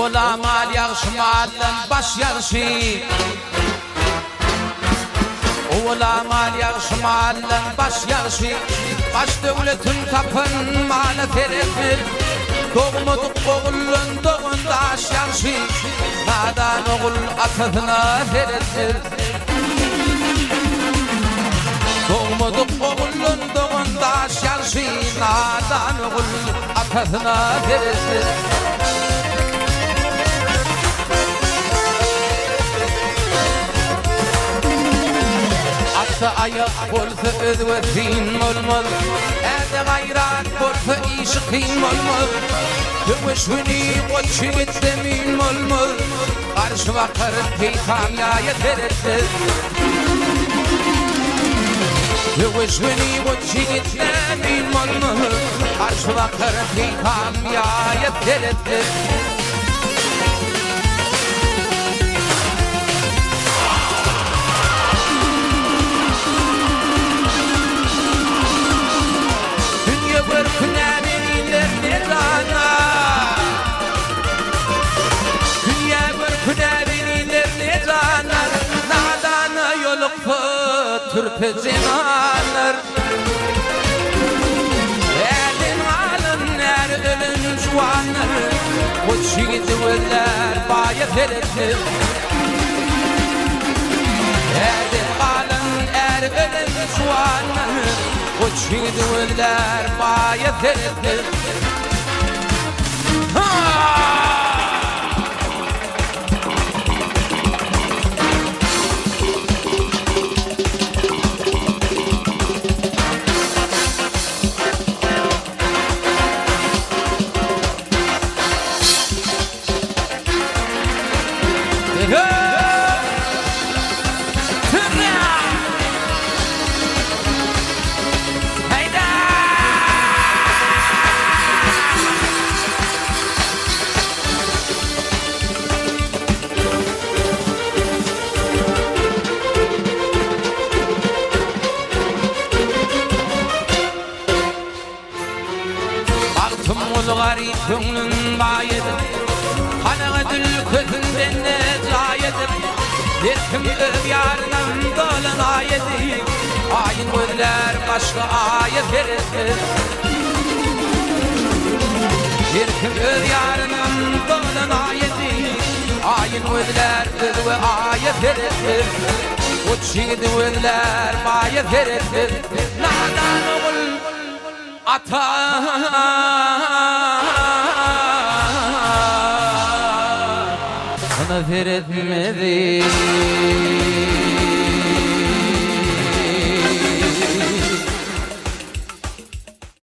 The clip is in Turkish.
ولا مال يغش مالن باش يغشي ولا مال يغش مالن باش يغشي باش دولة تبن مال ترفل doğmadık oğulun doğundaş yarşı nadan oğul atına verildir doğmadık oğulun doğundaş yarşı nadan oğul atına verildir atı ayak bolsa özvetin olmaz erde gayrat bolsa işikin olmaz Dövüşünü koçu demin olmaz Karşı vakar peytamyaya tereddüt Dövüşünü koçu demin olmaz Karşı vakar peytamyaya tereddüt Dünya bırkına beniler ne rana Türpe zinanlar Elin alın er ölün juanlar O çiğdi öller bayat erettir Elin alın er ölün juanlar O çiğdi öller bayat erettir Garip gönlün bayedir Hanığı dül közünden ne cayedir Yerkim öz yarından dolun ayedir Ayin gözler başka ayet verir Yerkim öz yarından dolun ayedir Ayin gözler öz ve ayet verir O çiğdi gözler bayet verir Nadan oğul ata Sana veretmedi